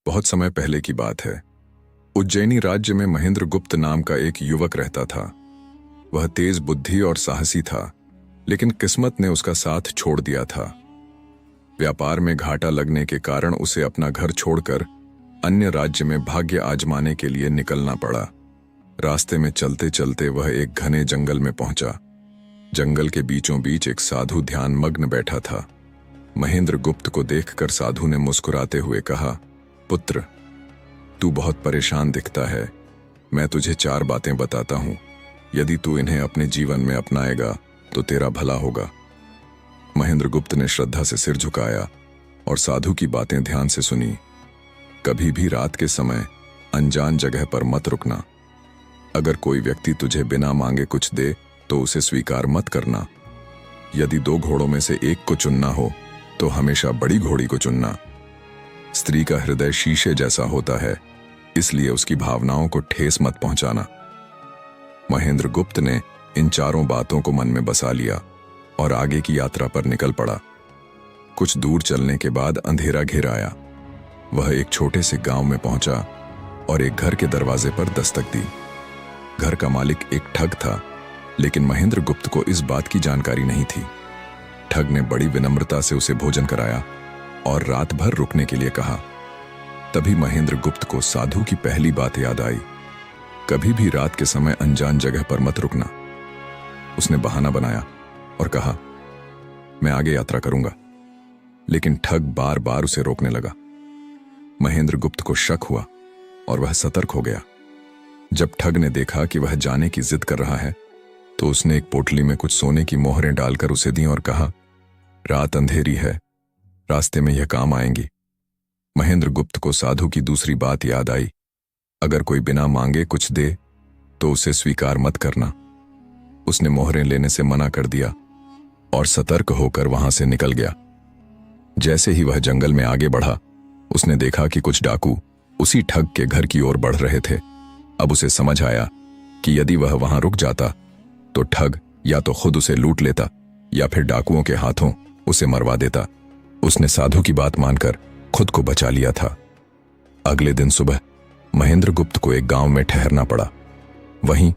बहुत समय पहले की बात है। उज्जैनी राज्य में महेंद्रगुप्त नाम का एक युवक रहता था। वह तेज बुद्धि और साहसी था, लेकिन किस्मत ने उसका साथ छोड़ दिया था। व्यापार में घाटा लगने के कारण उसे अपना घर छोड़कर अन्य राज्य में भाग्य आजमाने के लिए निकलना पड़ा। रास्ते में चलते चलते वह एक घने जंगल में पहुंचा। जंगल के बीचों बीच एक साधु ध्यान मग्न बैठा था। महेंद्रगुप्त को देखकर साधु ने मुस्कुराते हुए कहा, पुत्र, तू बहुत परेशान दिखता है। मैं तुझे 4 बातें बताता हूं। यदि तू इन्हें अपने जीवन में अपनाएगा तो तेरा भला होगा। महेंद्रगुप्त ने श्रद्धा से सिर झुकाया और साधु की बातें ध्यान से सुनी। कभी भी रात के समय अनजान जगह पर मत रुकना। अगर कोई व्यक्ति तुझे बिना मांगे कुछ दे तो उसे स्वीकार मत करना। यदि 2 घोड़ों में से एक को चुनना हो तो हमेशा बड़ी घोड़ी को चुनना। स्त्री का हृदय शीशे जैसा होता है, इसलिए उसकी भावनाओं को ठेस मत पहुंचाना। महेंद्रगुप्त ने इन 4 बातों को मन में बसा लिया और आगे की यात्रा पर निकल पड़ा। कुछ दूर चलने के बाद अंधेरा घिर आया। वह एक छोटे से गांव में पहुंचा और एक घर के दरवाजे पर दस्तक दी। घर का मालिक एक ठग था, लेकिन महेंद्रगुप्त को इस बात की जानकारी नहीं थी। ठग ने बड़ी विनम्रता से उसे भोजन कराया और रात भर रुकने के लिए कहा। तभी महेंद्रगुप्त को साधु की पहली बात याद आई। कभी भी रात के समय अनजान जगह पर मत रुकना। उसने बहाना बनाया और कहा, मैं आगे यात्रा करूंगा। लेकिन ठग बार बार उसे रोकने लगा। महेंद्रगुप्त को शक हुआ और वह सतर्क हो गया। जब ठग ने देखा कि वह जाने की जिद कर रहा है, तो उसने एक पोटली में कुछ सोने की मोहरें डालकर उसे दी और कहा, रात अंधेरी है, रास्ते में यह काम आएंगी। महेंद्रगुप्त को साधु की दूसरी बात याद आई। अगर कोई बिना मांगे कुछ दे तो उसे स्वीकार मत करना। उसने मोहरें लेने से मना कर दिया और सतर्क होकर वहां से निकल गया। जैसे ही वह जंगल में आगे बढ़ा, उसने देखा कि कुछ डाकू उसी ठग के घर की ओर बढ़ रहे थे। अब उसे समझ आया कि यदि वह वहां रुक जाता तो ठग या तो खुद उसे लूट लेता या फिर डाकुओं के हाथों उसे मरवा देता। उसने साधु की बात मानकर खुद को बचा लिया था। अगले दिन सुबह महेंद्रगुप्त को एक गांव में ठहरना पड़ा। वहीं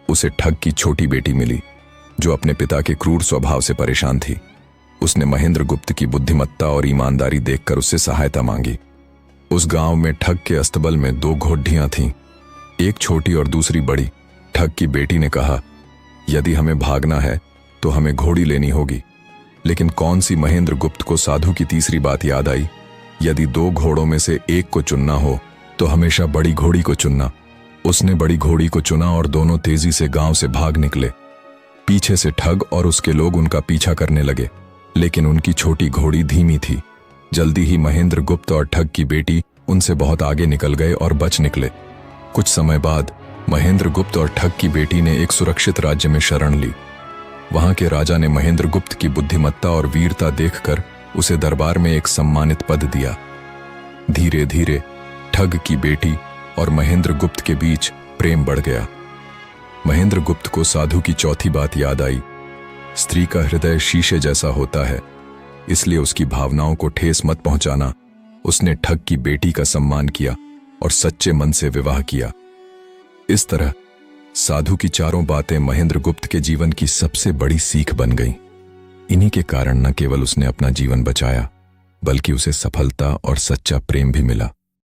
उसे ठग की छोटी बेटी मिली, जो अपने पिता के क्रूर स्वभाव से परेशान थी। उसने महेंद्रगुप्त की बुद्धिमत्ता और ईमानदारी देखकर उससे सहायता मांगी। उस गांव में ठग के अस्तबल में 2 घोड़ियां थीं, एक छोटी और दूसरी बड़ी। ठग की बेटी ने कहा, यदि हमें भागना है तो हमें घोड़ी लेनी होगी। लेकिन कौन सी महेंद्रगुप्त को साधु की तीसरी बात याद आई। यदि 2 घोड़ों में से एक को चुनना हो तो हमेशा बड़ी घोड़ी को चुनना। उसने बड़ी घोड़ी को चुना और दोनों तेजी से गांव से भाग निकले। पीछे से ठग और उसके लोग उनका पीछा करने लगे, लेकिन उनकी छोटी घोड़ी धीमी थी। जल्दी ही महेंद्रगुप्त और ठग की बेटी उनसे बहुत आगे निकल गए और बच निकले। कुछ समय बाद महेंद्रगुप्त और ठग की बेटी ने एक सुरक्षित राज्य में शरण ली। वहां के राजा ने महेंद्रगुप्त की बुद्धिमत्ता और वीरता देखकर उसे दरबार में एक सम्मानित पद दिया। धीरे धीरे ठग की बेटी और महेंद्रगुप्त के बीच प्रेम बढ़ गया। महेंद्रगुप्त को साधु की चौथी बात याद आई। स्त्री का हृदय शीशे जैसा होता है, इसलिए उसकी भावनाओं को ठेस मत पहुंचाना। उसने ठग की बेटी का सम्मान किया और सच्चे मन से विवाह किया। इस तरह साधु की 4 बातें महेंद्रगुप्त के जीवन की सबसे बड़ी सीख बन गईं। इन्हीं के कारण न केवल उसने अपना जीवन बचाया, बल्कि उसे सफलता और सच्चा प्रेम भी मिला।